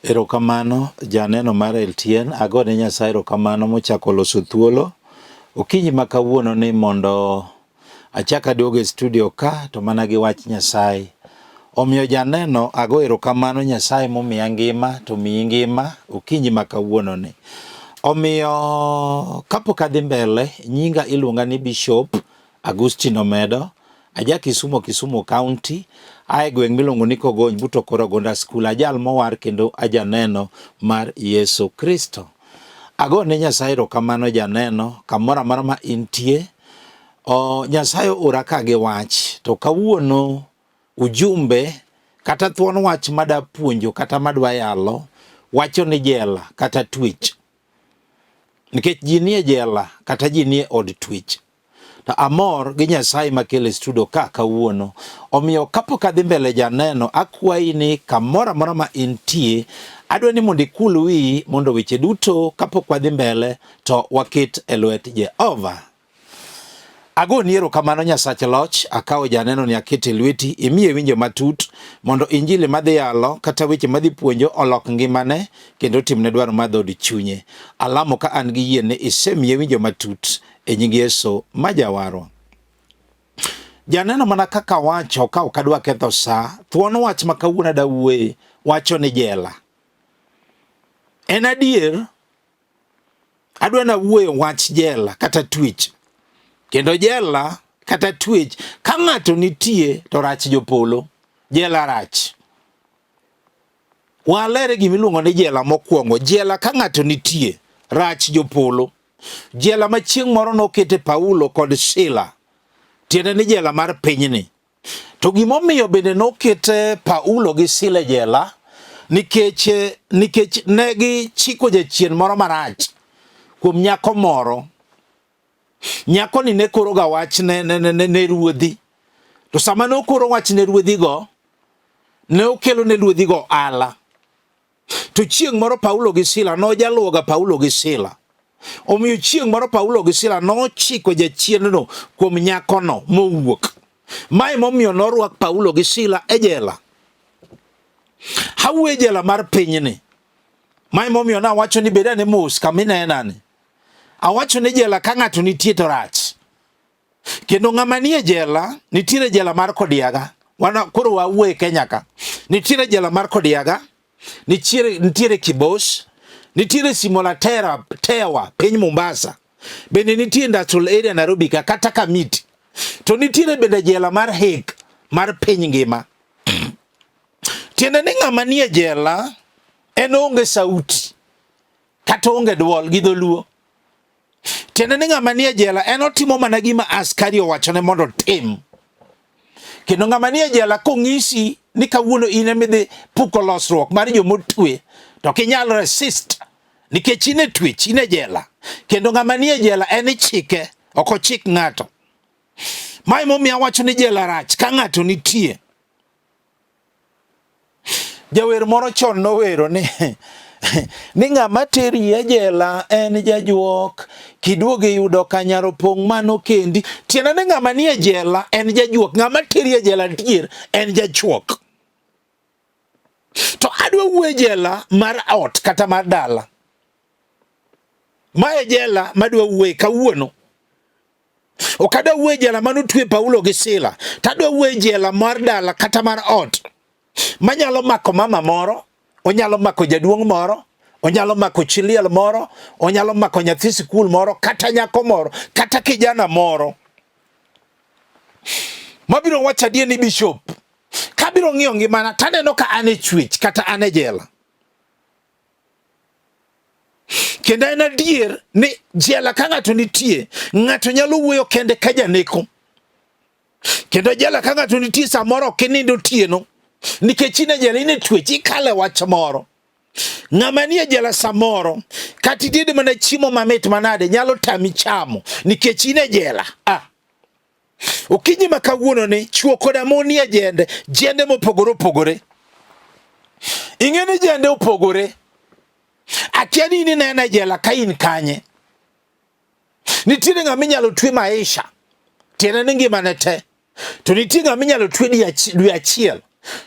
Erokamano janeno mar Eltien, agone Nyasaye erokamano mochako loso thuolo okinyi ma kawuono ni mondo achak aduogo e studio ka to mana gi wach Nyasaye. Omiyo janeno ago erokamano Nyasaye momiya ngima to miyi ngima okinyi ma kawuono ni. Omiyo kapok adhi mbele, nyinga iluonga ni Bishop Agustino Omedo, aja Kisumu County, ae gweng' miluongo ni Kogony buto koro Gonda School, ajal mowar kendo ajaneno mar Yesu Kristo. Agone Nyasaye erokamano janeno kamoro amora ma intie. Nyasaye ora ka gi wach to kawuono ujumbe kata thuon wach mada puonjo kata madwa yalo wacho ni jela kata twech. Nikech ji nie jela kata ji nie od twech. To amor gi Nyasaye makele studio ka kawuono. Omiyo kapok adhi mbele janeno, akwayi ni kamoro amora ma intie, adwa ni mondo ikul wiyi mondo weche duto kapok wadhi mbele to waket e lwet Jehova. Agoni erokamano Nyasach loch, akawo janeno ni akete lweti, imiye winjo matut mondo injili madhi yalo kata weche madhi puonjo olok ngimane kendo timne dwaro mar dhoudi chunye. Alamo ka an gi yie ni isemiye winjo matut e nying Yesu majawarwa. Janeno mana kaka wacho ka ok adwa ketho sa, thuon wach ma kawuono da wuoye wacho ni jela. En adier, adwa na wuoye wach jela kata twech. Kendo jela kata twech, ka ng'ato nitie to rach jopolo, jela rach. Walere gimiluongo ni jela mokwongo, jela ka ng'ato nitie, rach jopolo. Jela ma chieng' moro nokete Paulo kod Sila, tiende ni jela mar pinyni. To gimomiyo bende nokete Paulo gi Sila jela, nikech negi chiko jachien moro marach kuom nyako moro. Nyako ni ne koro ga wach ne ruodhi. To sama ne okoro wach ne ruodhi go, ne okelo ne ruodhi go ala. To chieng' moro Paulo gi Sila nojaluwo ga Paulo gi Sila. Omiyo chieng' moro Paulo gi Sila nochiko jachien no kuom nyako no mowuok. Mae momiyo norwak Paulo gi Sila e jela. Hawuoye jela mar pinyni. Mae momiyo nawacho ni bedane mos kaminenani. Awacho ni jela ka ng'ato nitie to rach. Kendo ng'ama nie jela, nitiere jela mar Kodiaga. Koro wawuoye Kenya ka. Nitiere jela mar Kodiaga, nitiere Kibos, nitiere Simolatera Tewa, piny Mombasa. Bende nitiere Industrial Area Nairobi ka kata Kamiti. To nitiere bende jela mar Hague, mar piny ngima. Tiende ni ng'ama nie jela, en onge sauti, kata onge duol gi dholuo. Tiende ni ng'ama nie jela en otimo mana gima askari owachone mondo tim. Kendo ng'ama nie jela kong'isi ni kawuono in emidhi puko losruok mar jomotwe, to kinyal resist nikech in e twech, in e jela. Kendo ng'ama nie jela en chike, ok ochik ng'ato. Mae momiyo awacho ni jela rach ka ng'ato nitie. Jawer moro chon nowero ni ni ng'ama teri e jela en jajuok, kiduoge yudo kanyaro pong' mano kendi. Tiende ni ng'ama ni e jela en jajuok, ng'ama teri e jela tier en jachuok. To adwa wuoye jela mar ot kata mar dala. Mae jela madwa wuoye kawuono. Ok adwa wuoye jela manotwe Paulo gi Sila, tadwa wuoye jela mar dala kata mar ot. Manyalo mako mama moro, onyalo mako jaduong' moro, onyalo mako chiliel moro, onyalo mako nyathi sikul moro, kata nyako moro, kata kijana moro. Mabiro wacha die ni Bishop, kabiro ng'iyo ngimana taneno ka ane chwech kata ane jela. Kendo en adier ni jela ka ng'ato nitie, ng'ato nyalo wuoyo kende ka janeko. Kendo jela ka ng'ato nitie samoro kinindo tieno, nikech ine jela ine twech ikale wach moro. Ng'ama nie jela samoro kati dide mana chiemo mamit manade nyalo tami chamo nikech ine jela. Okinyi ma kawuono ni chuo koda mon nie jende mopogore opogore. Ing'eni jende opogore. Akia ni nene jela ka in kanye. Nitiere ng'ama inyalo twe maisha, tiende ni ngimane te. To nitiere ng'ama inyalo twe dwe achiel.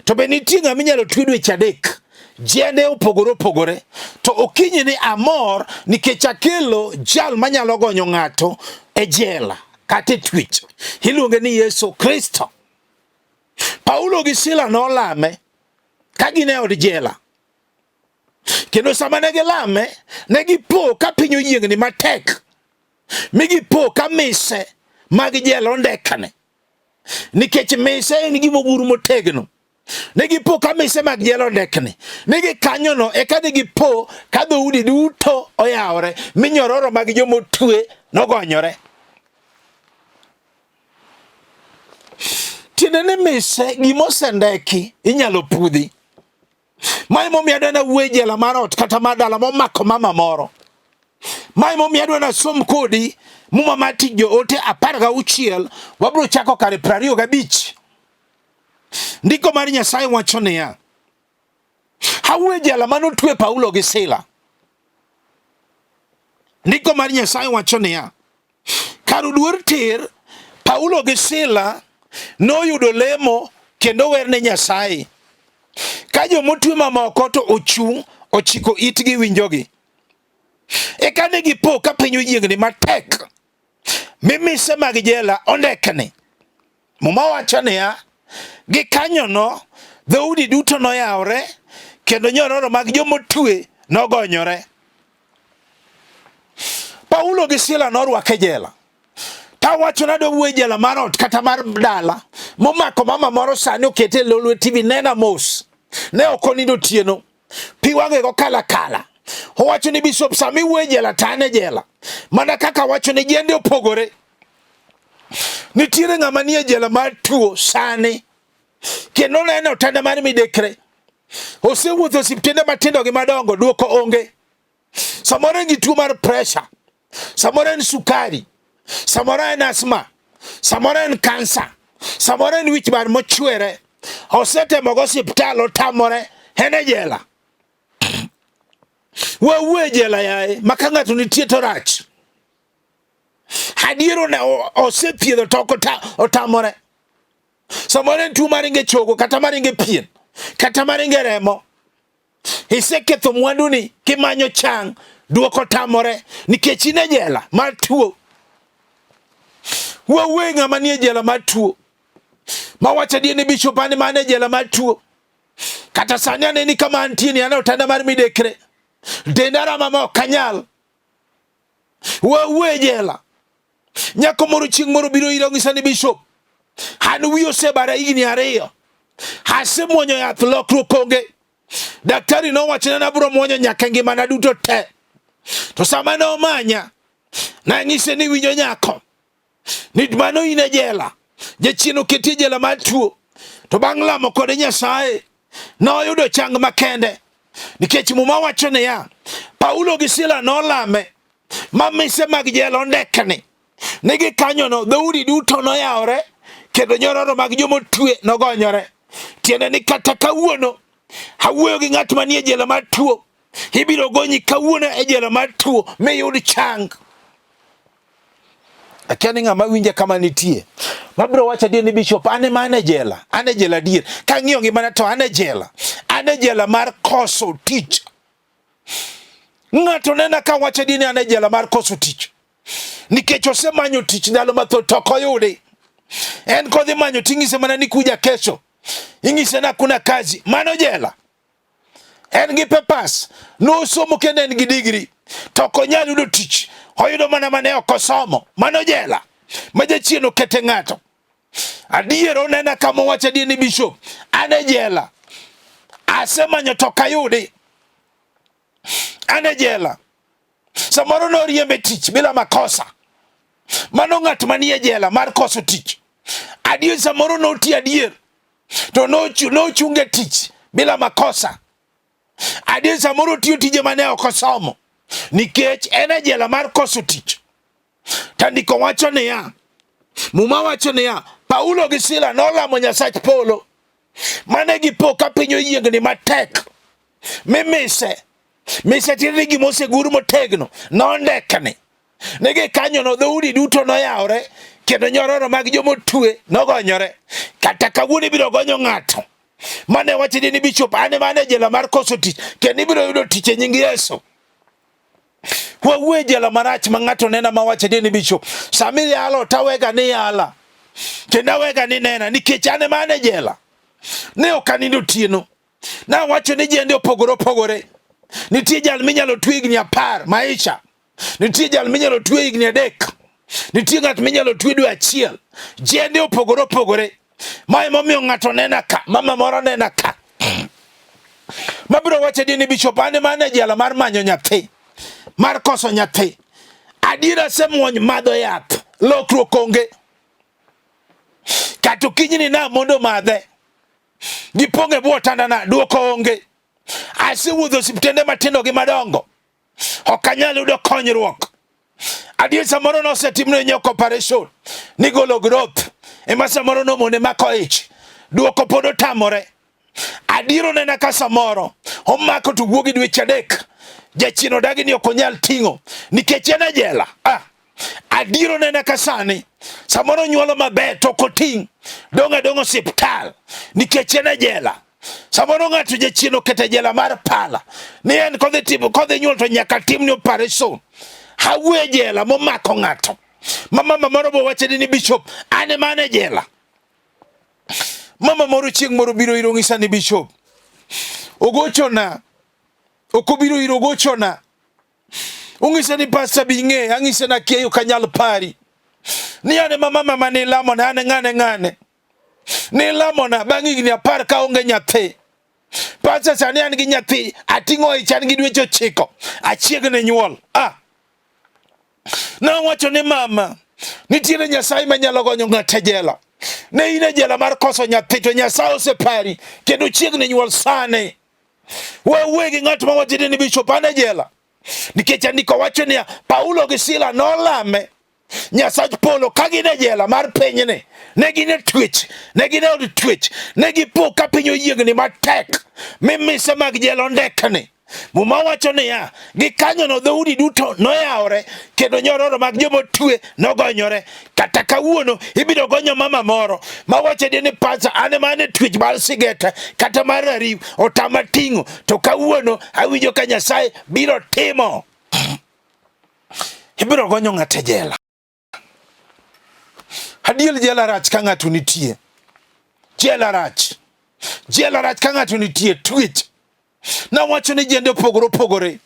To be nitie ng'ama inyalo twe dweche adek. jende opogore opogore, to okinyi ni amor nikech akelo jal manyalo gonyo ng'ato e jela kata e twech. Iluonge ni Yesu Kristo. Paulo gi Sila nolame ka gin e od jela, kendo sama ne gilame ne gipo ka piny oyiengni matek, mi gipo ka mise mag jela ondekni, nikech mise en gima oguru motegno. Ne gipo ka mise mag jela ondekni, ne gikanyono eka ne gipo ka dhoudi duto oyawore, mi nyororo mag joma otwe nogonyore. Tiende ni mise gimosendeki inyalo pudhi. Mae momiyo adwa nawuo jela mar ot kata mar dala momako mama moro. Mae momiyo adwa nasom kodi muma mar Tich Joote 16, wabiro chako kare 25. Ndiko mar Nyasaye wacho niya, awuo jela manotwe Paulo gi Sila. Ndiko mar Nyasaye wacho niya, kar oduor tir, Paulo gi Sila noyudo lemo kendo werne Nyasaye. Ka joma otwe mamoko to ochung' ochiko itgi winjogi. Eka ne gipo ka piny oyiengni matek, mi mise mag jela ondekni. Muma wacho niya, gikanyono dhoudi duto noyawore, kendo nyororo mag joma otwe nogonyore. Paulo gi Sila norwake jela. Tawacho nado wuo jela mar ot kata mar dala momako mama moro sani okete lolwe TV nena mos. Ne okonindo tieno. Pi wange go kala kala. Owacho ni Bishop Sami wuo jela tane jela. Mana kaka wacho ni jende opogore. Nitiere ng'ama nie jela mar tuo sani. Kendo nene otanda mar midekre. Osewuotho osiptende matindo gi madongo, duoko onge. Samoro en gi tuo mar pressure. Samoro en sukari. Samoro en asma. Samoro en kansa. Samoro en wich bar mochwere. Osetemo go osiptal otamore. Hene jela. Wawuo jela yae, maka ng'ato nitie to rach. Hadiero ne osepiedho to otamore. Samoro en tuo maringe chogo, kata maringe pien, kata maringe remo. Iseketho mwanduni kimanyo chang, duoko tamore, nikech ine jela mar tuo. Wawuo ng'ama nie jela mar tuo. Mawacho ni Bishop ani mane jela mar tuo. Kata sani aneni kama antini ana otanda mar midekre. Dendara mama kanyal. Wawuo jela. Nyako moro chieng' moro biro ira ng'isa ni Bishop, an wiyo osebara higni 2. Asemuonyo yath lokruok onge. Daktari nowacho ni abiro muonyo nyaka ngimana duto te. To sama ne omanya, nanyise ni winjo nyako, ni mano in e jela. Jachien oketi e jela mar tuo. To bang' lamo kode Nyasaye, noyudo chang makende. Nikech muma wacho niya, Paulo gi Sila nolame, ma mise mag jela ondekni. Ne gikanyono dhoudi duto noyawore, kendo nyororo mag joma otwe nogonyore. Tiende ni kata kawuono, awuoyo gi ng'at manie jela mar tuo. Ibiro gonyi kawuono e jela mar tuo miyud chang. Akia ni ng'ama winje kama nitie. Mabiro wacho ni Bishop ane mane jela. Ane jela dier. Ka ng'iyo ngimana to ane jela. Ane jela mar koso tich. Ng'ato nena ka wacho ni ane jela mar koso tich. Nikech osemanyo tich ndalo mathoth to ok oyudi. En kodhi manyo ting'ise mana ni kuja kesho. Ing'ise na kuna kazi. Mano jela. En gi papers. Nosomo kendo en gi degree. To ok onyal yudo tich. Oyudo mana mane ok osomo. Mano jela. Ma jachien okete ng'ato. Adiero onena kama wacho ni Bishop, ane jela. Asemanyo to ok ayudi. Ane jela. Samoro noriembe tich bila makosa. Mano ng'at manie jela mar koso tich. Adier samoro noti adier. To nochunge tich bila makosa. Adier samoro tiyo tije mane ok osomo. Nikech ene jela mar koso tich. Tandiko wacho niya, muma wacho niya, Paulo gi Sila nolamo Nyasach Paulo. Mane gipo ka piny oyiengni matek. Mise tiende gima oseguru motegno nondekni. Ne gikanyono dhoudi duto noyawore, kendo nyororo mag joma otwe nogonyore. Kata kawuono ibiro gonyo ng'ato mane wachidi ni bishop ane mane jela mar koso tich kendo ibiro yudo tich e nying Yesu. Wawuo jela marach ma ng'ato nena ma wachidi ni bishop samiri yalo tawega ni yala kendo awega ni nena nikech ane mane jela ne okanindo tieno na wacho ni jende opogore. Nitie jal minyalo twe higni 10 maisha, nitie jal minyalo twe higni 3, nitie ng'at minyalo twe dwe 1. Jende opogore. Mae momiyo ng'ato nena ka, mama moro nena ka. Mabiro wacho ni bishop ane mane jela mar manyo nyathi, mar koso nyathi. Adiera semuony madho yath, lokruok onge. Kato kinyini na mondo madhe. Giponge buo tandana duoko onge. Asewuotho osiptende matindo gi madongo. Ok anyal yudo konyruok. Adier samoro nosetimne nyoko operation nigolo growth. Ema samoro nomone mako ich. Duoko pod otamore. Adiero nena ka samoro omako to wuogi dweche 3. Jachino dagi ni ok onyal ting'o nikech en e jela. Adiero nena ka sani samoro nyuolo maber to ok oting'. Dong' osiptal nikech en e jela. Samoro ng'ato jachino kete jela mar pala ni en kodhi nyuol to nyaka timne operation. Hawuo jela momako ng'ato. Mama moro bo wacho ni bishop ane mane jela. Mama moro chieng' moro biro iro ng'isa ni bishop ogochona, okobiro iro gochona. Ung'isa ni pastor bing'e, ang'isa na keyo kanyal pari ni ane mama ni lamo na ane ng'ane ni lamo na bang' higni 10 ka onge nyathi. Pastor sani an gi nyathi ating'o ich an gi dweche 9 achiegne nyuol. Na wacho ni mama nitiere Nyasaye manyalo gonyo ng'ate jela. Ne ine jela mar koso nyathi to Nyasaye osepari kendo chiegne nyuol sane. Wawegi ng'at ma wacho ni bishop ane jela nikech andiko wacho ni Paulo gi Sila nolame Nyasach Paulo kagine jela mar pinyni. Ne gine Tuech, ne gine od Tuech, ne gipo ka piny oyiengni matek. Mise mag jela ondekni. Muma wacho ni Gikanyono dhoudi duto noyawore kendo nyororo mag joma otwe nogonyore. Kata kawuono ibiro gonyo mama moro ma wacho ni pastor ane mane Tuech mar sigete kata mar Rariw otama ting'o to kawuono awinjo ka Nyasaye biro timo. Ibiro gonyo ng'ate jela. Adiel jela rach ka ng'ato nitie. Jela rach ka ng'ato nitie. Tuech na wacho ni jende opogore.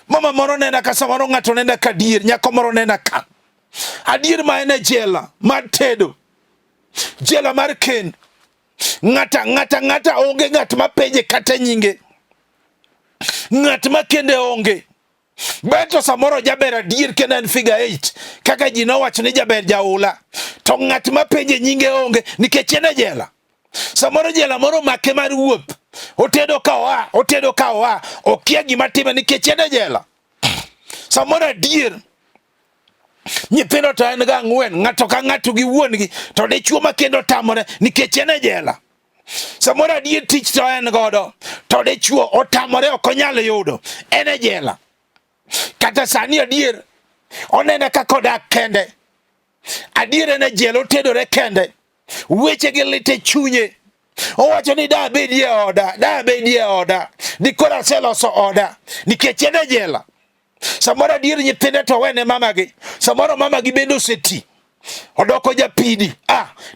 Mama moro nena ka samoro ng'ato nena ka dier, nyako moro nena ka. Adier ma ene jela mar tedo, jela mar kend. Ng'ata onge ng'at ma penje kata nyinge. Ng'at ma kende onge. Beto samoro jaber adier kendo en figure 8 kaka ji nowacho ni jaber jaula. To ng'at ma penje nyinge onge nikech en e jela. Samoro jela moro make mar wuoth. Otedo ka oa, okia gima time nikech en e jela. Samoro adier nyithindo to en ga 4, ng'ato ka ng'ato gi wuongi to dichuo ma kendo tamore nikech en e jela. Samoro adier tich to en godo to dichuo otamore ok onyal yudo, en e jela. Kata sani adier onena ka kodak kende. Adier en e jela otedore kende. Weche gi lite chunye. Owacho ni da bedie oda. Dikora seloso oda nikech en e jela. Samoro adier nyithinde to wene mamagi. Samoro mamagi bende oseti. Odoko japidi.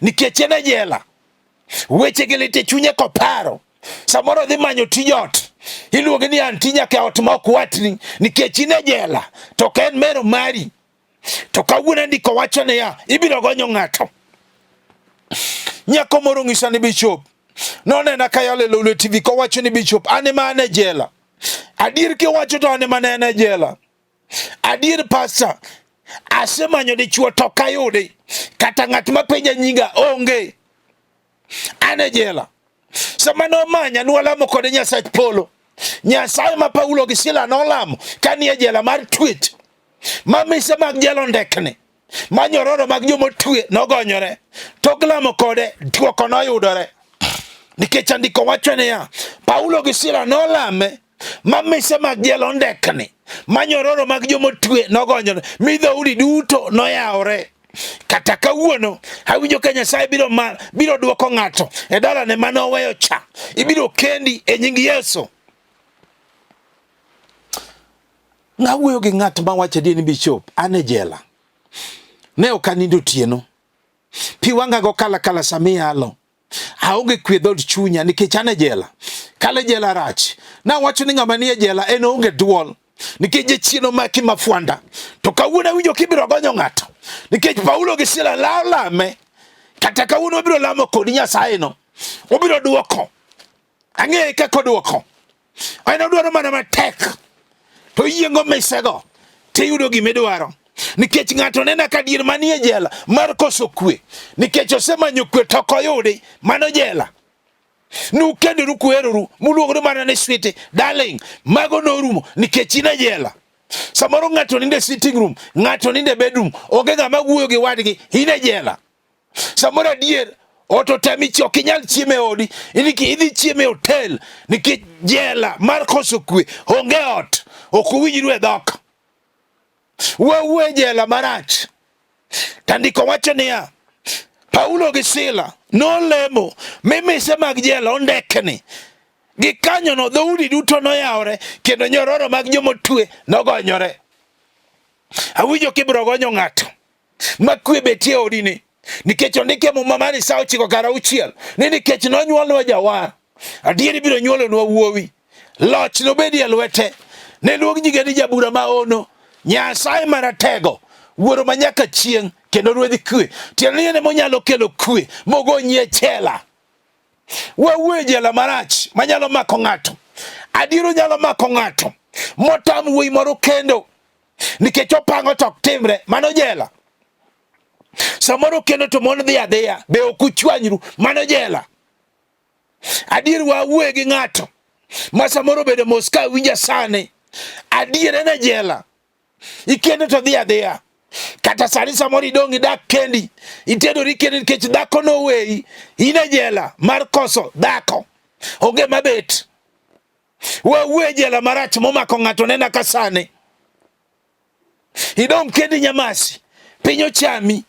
Nikech en e jela. Weche gi lite chunye koparo. Samoro dhi manyo tijot. Iluonge ni anti nyaka ot ma ok watni nikech in e jela. To ka en mero mari. To kawuono ndiko wacho ni ibiro gonyo ng'ato. Nyako moro ng'isa ni bishop nonena ka yale lolo TV ko wacho ni bishop ane mane jela. Adier ke wacho to ane mane jela. Adier pastor asemanyo dichuo to kayude kata ng'at ma penja nyinga onge. Ane jela. Sama no manya nwalamo kode Nyasach Paulo. Nyasaye ma Paulo gi Sila nolamo kani e jela mar Tuech. Ma mise mag jela ondekni. Ma nyororo mag joma otwe nogonyore. Tok lamo kode duoko noyudore. Nikech andiko wacho ni Paulo gi Sila nolame ma mise mag jela ondekni. Ma nyororo mag joma otwe nogonyore. Mi dhoudi duto noyawore. kata kawuono awinjo ka Nyasaye biro duoko ng'ato e dalane mane oweyo cha. Ibiro kendi e nying Yesu. Ng'awuoyo gi ng'at ma wacho ni bishop an e jela. Ne ok anindo otieno. Pi wanga go kala samiyalo. Aonge kwe dhod chunya nikech an e jela. Kale jela rach. Na wacho ni ng'ama ni e jela en onge duol. Nikech jachieno maki mafuanda. To kawuono awinjo kibiro gonyo ng'ato. Nikech Paulo gi Sila lame. Kata kawuono obiro lamo kodi Nyasaye no. Obiro duoko. Ang'eye kaka oduoko. En odwaro mana matek. To yiengo misego. Tiyudo gimidwaro. Nikech ng'ato nena ka dier manie jela mar koso kwe. Nikech osemanyo kwe to koyudi mano jela. Nukendoru kuheroru muluongore mana ni sweetie darling mago norumo nikech ine jela. Samoro ng'ato ninde sitting room, ng'ato ninde bedroom, onge ng'ama wuoyo gi wadgi, ine jela. Samoro adier oto temi ok inyal chieme odi, idhi chieme hotel nikech jela mar koso kwe, onge ot, ok uwinjru e dhok. Wawuoyo jela marach. Tandiko wacho niya, Paulo gi Sila nolemo mise mag jela ondekni. Gikanyono dhoudi duto noyawore kendo nyororo mag joma otwe nogonyore. Awinjo kibiro gonyo ng'ato ma kwe betie odini. Nikech ondike Muma mar sa 9:6 ni nikech nonyuolwa jawar, adieri biro nyuolonwa wuowi. Loch nobedi e lwete. Ne luong nyinge ni jabura maono, Nyasaye maratego, wuoro manyaka chieng' kendo ruodhi kwe. Tiende ni monyalo kelo kwe mogonyi e jela. Wawuoyo jela marach manyalo mako ng'ato. Adiero nyalo mako ng'ato motam wuoyi moro kendo nikech opango tok timre mano jela. Samoro kendo to mon dhi adhiya be ok uchwanyru mano jela. Adier wawuoyo gi ng'ato ma samoro bedo mos ka winja sane. Adier en e jela. Ikende to dhi adhiya. Kata sani samoro idong' idak kendi. Itedori kendi nikech dhako noweyi. Ine jela mar koso dhako. Onge mabet. Wawuoyo jela marach momako ng'ato nena ka sane. Idong' kendi nyamasi. Piny ochami.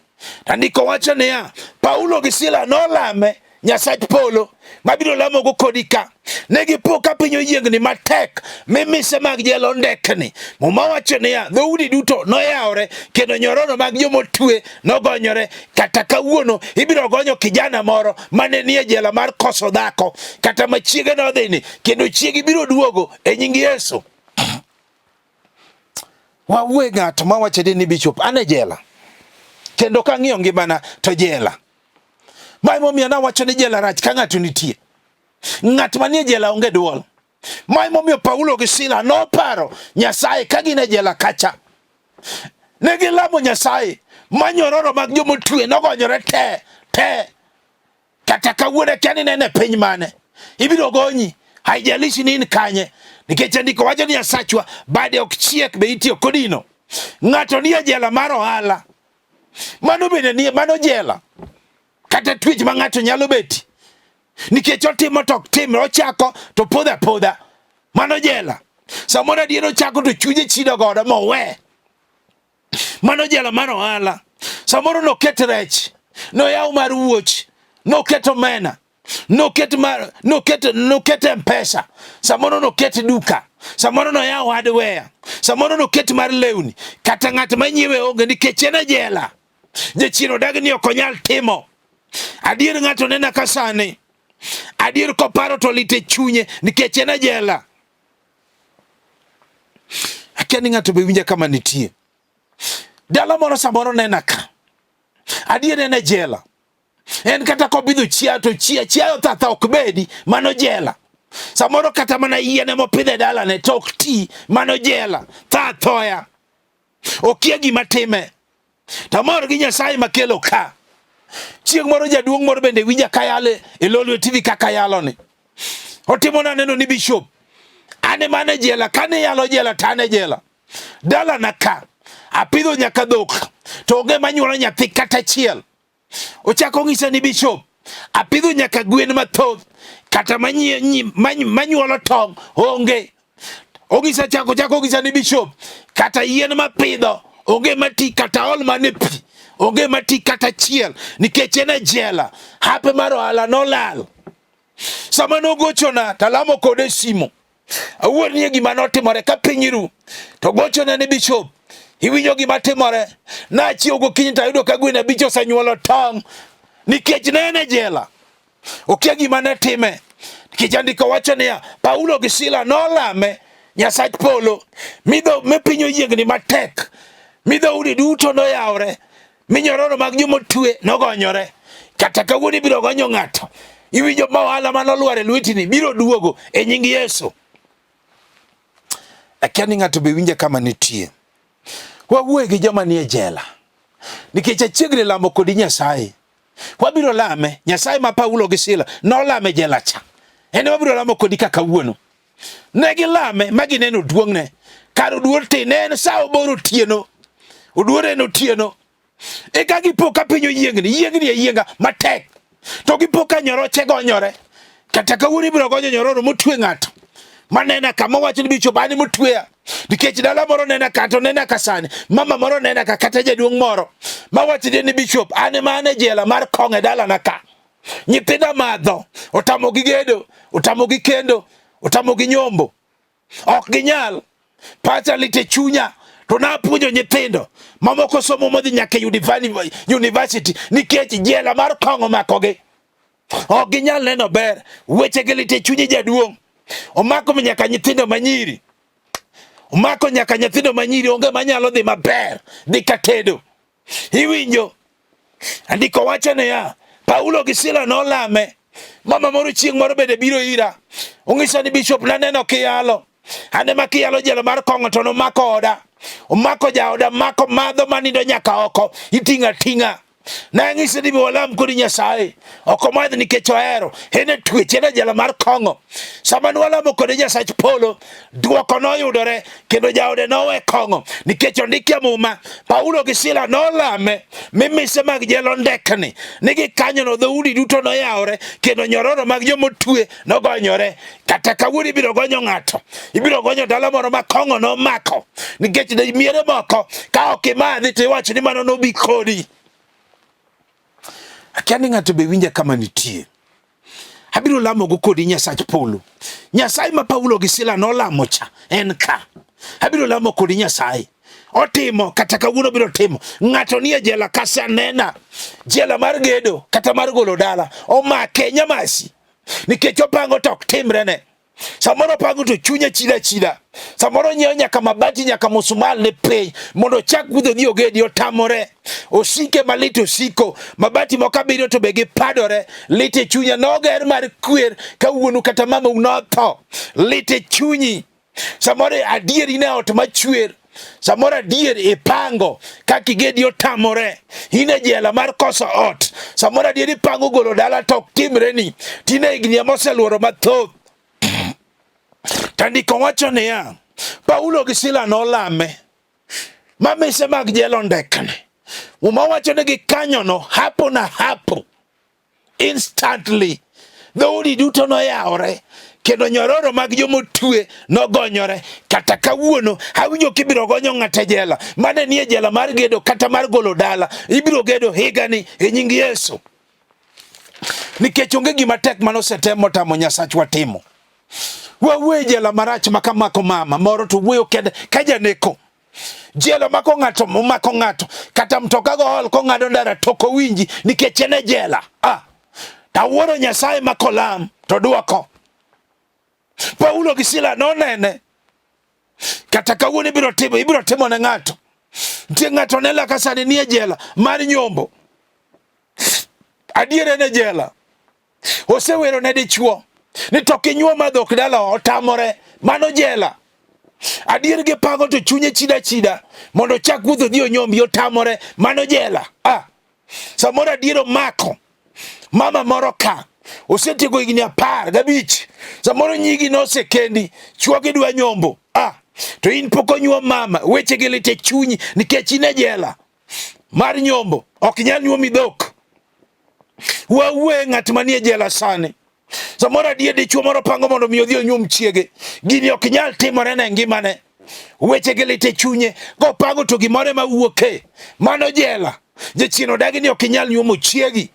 Tandiko wacho niya, Paulo gi Sila nolame Nyasach Paulo mabiro lamo go kodi ka. Negipo ka piny oyiengni matek mise mag jela ondekni. Muma wacho niya, dhoudi duto noyawore kendo nyororo mag joma otwe nogonyore. Kata kawuono ibiro gonyo kijana moro mane nie jela mar koso dhako. Kata machiege nodhini kendo chiegi biro duogo e nying Yesu. Wawuoyo ng'ato ma wacho ni bishop an e jela. Kendo kang'iyo ngimana to jela. Mai momiyo na wacho ni jela rach ka ng'ato nitie. Ng'at manie jela onge duol. Mai momiyo Paulo gi Sila noparo Nyasaye ka gin e jela kacha. Ne gilamo Nyasaye manyororo mag joma otwe nogonyore te. Kata kawuono kiani nene piny mane. Ibiro gonyi. Haijalishi ni in kanye. Nikech andiko wacho ni Nyasachwa bade ok chiek be itiyo kodino. Ng'ato nie jela mar ohala. Mano bende nie mano jela. Kata twich ma ng'ato nyalo beti. Nikech otimo tok timre ochako to podha. Mano jela. Samoro adier ochako to chuje chido godo mowe. Mano jela mar ohala. Samoro noket rech. Noyaw mar wuoch. Noketo mena. Noket M-Pesa. Samoro noket duka. Samoro noyaw hardware. Samoro noket mar lewni. Kata ng'at manyiewe onge nikech en e jela. Jachiro dagni ok onyal timo. Adier ng'ato nena ka sani. Adier koparo to lite chunye nikech en e jela. Akia ni ng'ato be winja kama nitie. Dala moro samoro nena ka. Adier en e jela. En kata kobidho chia to chia tata ok bedi mano jela. Samoro kata mana yiene mopidhe dala ne to ok ti mano jela. Thoya. Okia gima time. Tamor gi Nyasaye makelo ka. Chieng' moro jaduong' moro bende winja kayale e lolo TV kaka yalo ni. Otimo na neno ni bishop. Ane mane jela kane yalo jela tane jela. Dala na ka. Apidho nyaka dhok. To onge manyuolo nyathi kata chiel. Ochako ng'isa ni bishop. Apidho nyaka gwen mathoth. Kata manyuolo tong' onge. Ong'isa chako ng'isa ni bishop. Kata yien mapidho onge mati kata ol mane pi onge mati kata chiel nikech en e jela. Hape mar ohala nolal. Sama nogochona talamo kode simo. Awuon nie gima notimore ka piny ru. To gochona ne bishop. Iwinjo gima timore. Na chiew gokinyi tayudo ka gweno abich osenyuolo tong'. Nikech ne en e jela. Okia gima ne time. Nikech andiko wacho niya, Paulo gi Sila nolame Nyasach Polo. Me piny oyiengni matek. Mi dhoudi duto noyawore. Mi nyororo mag joma otwe nogonyore. Kata kawuono ibiro gonyo ng'ato. Iwinjo ma ohala manolwar e lwetini biro duogo e nying Yesu. Akia ni ng'ato be winje kama nitie. Wawuoye gi joma nie jela. Nikech achiegni lamo kodi Nyasaye. Wabiro lame. Nyasaye ma Paulo gi Sila nolame jela cha. Ene wabiro lamo kodi ka kawuono. Ne gilame ma gineno duong'ne. Kar oduor tin en sa oboro otieno. Oduor en otieno. Eka gipo ka piny oyiengni e yienga matek. To gipo ka nyoroche gonyore. Kata kawuono ibiro gonyo nyororo motwe ng'ato. Manena kama wacho ni bicho bani motweya. Nikech dala moro nena kato nena kasani. Mama moro nena ka kata jaduong' moro. Ma wacho ni bishop ane mane jela mar kong' e dala na ka. Nyithinda madho. Otamo gi gedo. Otamo gi kendo. Otamo gi nyombo. Ok ginyal. Pacha lite chunya. To na puonjo nyithindo. Mamoko somo modhi nyaka university. Nikech jela mar kong' omakogi. Ok ginyal neno ber. Weche gi lite chunyi jaduong'. Omako nyaka nyithindo manyiri. Omako nyaka nyithindo manyiri onge manyalo dhi maber. Dhi katedo. Iwinjo. Andiko wacho niya, Paulo gi Sila nolame. Mama moro chieng' moro bende biro ira. Ong'iso ni bishop naneno kiyalo. Ane ma kiyalo jela mar kong'o to nomako oda. Omako jaoda mako madho manindo nyaka oko. Iting'a ting'a. Na ng'ise ni walam kodi Nyasaye. Oko madho nikech ohero. Ene Tuech ene jela mar kong'o. Sama nwalamo kodi Nyasach Polo. Duoko noyudore. Kendo jaode nowe kong'o. Nikech ondikia muma. Paulo gi Sila nolame. Mise mag jela ondekni. Ni Gikanyono dhoudi duto noyawore. Kendo nyororo mag joma otwe nogonyore. Kata kawuono ibiro gonyo ng'ato. Ibiro gonyo dala moro ma kong'o nomako. Nikech miere moko. Ka ok imadhi to iwacho ni mano nobi kodi. Akia ni ng'ato be winja kama nitie. Abiro lamo go kodi Nyasach Polo. Nyasaye ma Paulo gi Sila nolamo cha en ka. Abiro lamo kodi Nyasaye. Otimo kata kawuono biro timo. Ng'ato nie jela kasa nena. Jela mar gedo kata mar golo dala. Omake nyamasi. Nikech opango tok timre ne. Samoro pango to chunya chida. Samoro nyeo nyaka mabati nyaka musumal ne piny. Mondo chak gudho ni ogedi otamore. Osike malito osiko. Mabati mokabiro to begi padore. Lite chunya noger mar kwer. Kawuono kata mama unotho. Lite chunyi. Samoro adieri ne ot machwer. Samoro adier ipango kaka igedi otamore. Ine jela mar koso ot. Samoro adier ipango golo dala tok timre ni. Tine igni moseluoro mathoth. Tandiko wacho niya, Paulo gi Sila nolame. Ma mise mag jela ondekni. Uma wacho ni Gikanyono hapo na hapo. Instantly. Dhoudi duto noyawore. Kendo nyororo mag joma otwe nogonyore. Kata kawuono awinjo kibiro gonyo ng'ata jela. Mane nie jela mar gedo kata mar golo dala. Ibiro gedo higani e nying Yesu. Nikech onge gima tek manosetemo tamo Nyasachwa timo. Wawuoye jela marach makamako mama moro to wuoyo kende kajaneko. Jela mako ng'ato kata mtoka go hol ko ng'ado ndara toko winji nikech ene jela. Tawuoro Nyasaye makolam to duoko. Paulo gi Sila nonene. Kata kawuono ibiro timo ne ng'ato. Nitie ng'ato nela kasani nie jela mar nyombo. Adiere ne jela. Osewero ne dichuo. Ni toki nyuo madhok dala otamore. Mano jela. Adier ge pago to chunye chida. Mondo chak gudho ni onyombi otamore. Mano jela. Samoro adiero mako. Mama moro ka. Osetiego higni 15. Samoro nyigi nosekendi. Chuogi dwa nyombo. To in poko nyuo mama. Weche gi lite chunyi. Nikech ine jela mar nyombo. Ok nyal nyuomi dhok. Wawuoye ng'at manie jela sani. Samoro adier dichuo moro pango mondo mi odhi onyuom chiege. Gini ok nyal timore ne ngimane. Weche gi lite chunye. Go pango to gimore ma wuoke. Mano jela. jachien odagi ni ok inyal nyuomo chiegi.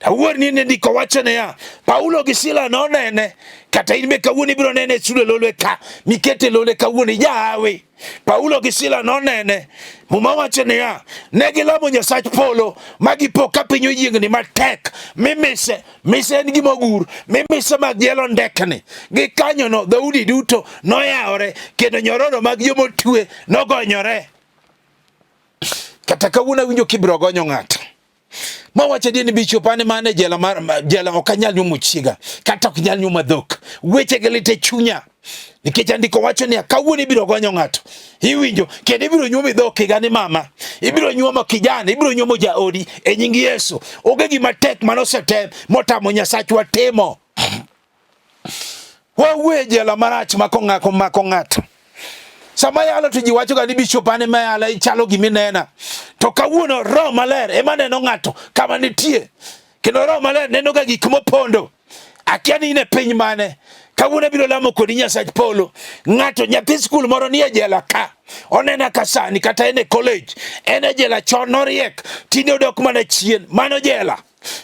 Awuor ni ndiko wachone ya Paulo gi Sila nonene, kata in be kawuono ibiro nene sudo lolwe ka mikete lolwe kawuono jahawi. Paulo gi Sila nonene, muma wachone ya ne gilamo Nyasach Paulo magipo ka piny oyiengni matek, mise en gima ogur, mise mag Jela ondekni, Gikanyono dhoudi duto noyawore, kendo nyororo mag joma otwe nogonyore. Kata kawuono winjo kibiro gonyo ng'ato. Mawacho ni bishop ane mane jela ok anyal nyuomo chiega, kata ok nyal nyuomo dhok. Weche gi lit e chunya, nikech andiko wacho ni kawuono ibiro gonyo ng'ato. Iwinjo, kendo ibiro nyuomo dhok higa ni mama, ibiro nyuomo kijana, ibiro nyuomo jaodi e nying Yesu. Onge gima tek manosetem motamo Nyasachwa timo. Wawe jela marach mako ng'ato. Sama yalo to ji wacho ga ni bishop ane mayala ichalo giminena. To kawuono Roho Maler ema neno ng'ato kama nitie. Kendo Roho Maler neno ga gik mopondo. Akia ni ine piny mane. Kawuono biro lamo kodi Nyasach Paulo. Ng'ato nyathi skul moro ni e jela ka. Onena kasani kata ene college. Ene jela chon noriek. Tinde odok mana chien. Mano jela.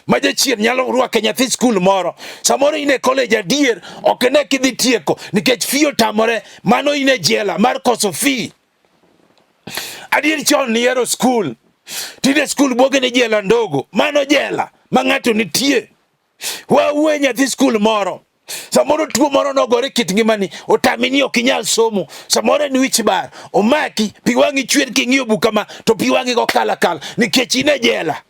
Maja chien nyalo ruake nyathi skul moro. Samoro ine college adier. Ok ne kidhi tieko. Nikech fee otamore. Mano ine jela mar koso fee. Adier chon ni ero skul. Tinde skul boge ni jela ndogo. Mano jela. Ma ng'ato nitie. Wawe nyathi skul moro. Samoro tuo moro nogore kit ngimani. Otami ni ok inyal somo. Samoro ni wich bar. Omaki. Pi wangi chwer king'iyo buka ma. To pi wangi go kala. Nikech ine jela.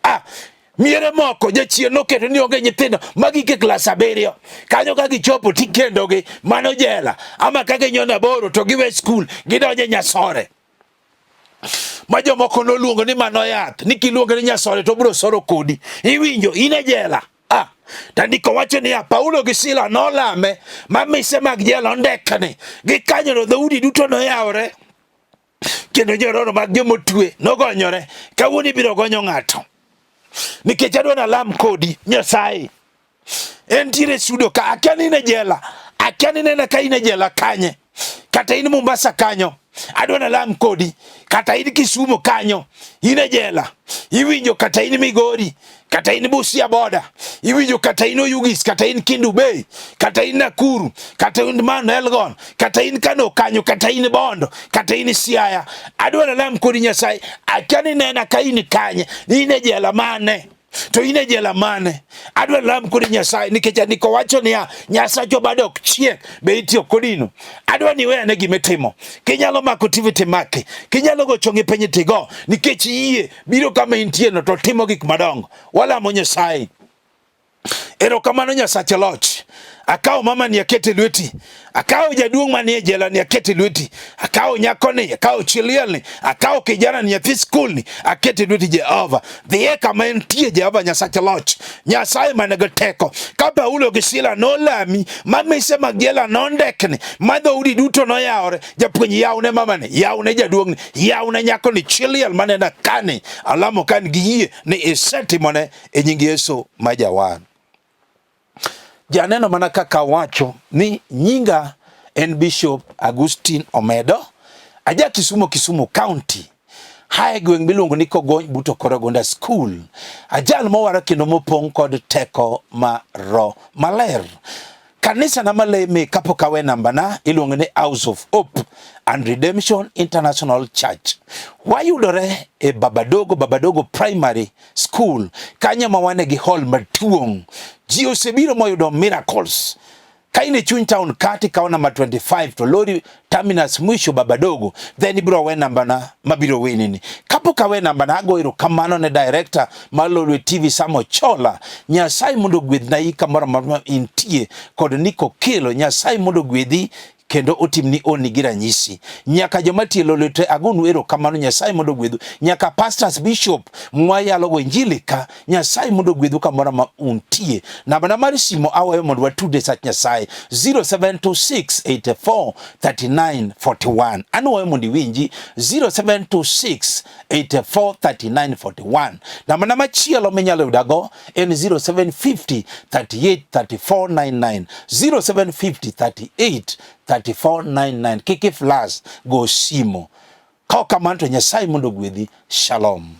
Miere moko jachien noketo ni onge nyithindo magike klas 7. Kanyo ka gichopo tikendogi. Mano jela. Ama kage nyona boro to giwe skul. Gidonje Nyasore. Ma jomoko noluongo ni mano yath. Ni kiluongo ni Nyasore to biro soro kodi. Iwinjo ine jela. Tandiko wacho ni Paulo gi Sila nolame ma mise mag Jela ondekni. Gikanyono dhoudi duto noyawore. Kendo nyororo mag joma otwe nogonyore. Kawuono ibiro gonyo ng'ato. Nikech adwa na lam kodi Nyasaye. Entiere sudo ka akia ni ine jela. Akia ni nena ka ine jela kanye. Kata in Mombasa kanyo. Adwa na lam kodi. Kata in Kisumu kanyo. Ine jela. Iwinjo kata in Migori. Kata in Busia boda. Iwinjo kata in Oyugis. Kata in Kindu Bay. Kata in Nakuru. Kata in Man Elgon. Kata in Kano kanyo. Kata in Bondo. Kata in Siaya. Adwa na lam kodi Nyasaye. Akia ni nena ka in kanye. Ine jela mane. To ine jela mane. Adwa lam kodi Nyasaye. Nikech andiko wacho ni Nyasacho bado ok chiek. Be itiyo kodino. Adwa ni wene gimetimo. Kinyalo mako tivite make. Kinyalo go chongi penye tigo. Nikech iye biro kama intie no to timo gik madongo. Wala mo Nyasaye. Erokamano Nyasache loch. Akao mama ni akete lweti. Akao jaduong' manie jela ni akete lweti. Akao nyako ni, akao chiliel ni, akao kijana ni nyathi skul ni, akete lweti Jehova. Dhiye kama entie Jehova Nyasache loch. Nyasaye manigi teko. Ka Paulo gi Sila nolami, ma mise mag Jela nondekni, ma dhoudi duto noyawore. Japuonj yawne mama ni, yawne jaduong' ni, yawne nyako ni, chiliel manena kani. Alamo kan gi yie ni isetimone e nying Yesu majawan. Janeno mana kaka wacho ni nyinga en Bishop Agustin Omedo. Aja Kisumu County. Hae gweng' miluongo ni Kogony buto Korogonda School. Ajal mowara kendo mopong' kod teko ma Roho Maler. Kanisa na maleme kapok awe namba na iluongo ni House of Hope and Redemption International Church. Wayudore e Babadogo Primary School. Kanya mawane gi hall maduong'. Ji osebiro moyudo miracles. Kaine chuny town kati kawa namba 25 to lori terminus mwisho Babadogo. Then ibiro we namba na mabiro wenini. Kapok awe namba na ago kamano ne director Malolwe TV Samo Chola. Nyasaye mondo gwedh na kamoro ma intie kod niko kelo. Nyasaye mondo gwedhi kendo otimni oni gi ranyisi. Nyaka joma tielo lete agonu erokamano Nyasaye mondo gwedhu. Nyaka pastors bishop mwayalo go Injili ka Nyasaye mondo gwedhu kamoro ma untie. Namba na mar simo awayo mondo watude sach Nyasaye 0726843941. Anu wayo mondo winji 0726843941. Namba na machielo menyalo yudago en 0750383499. 0750383499. Kiki flash go simo. Kao kamanto Nyasaye mondo gwedhi. Shalom.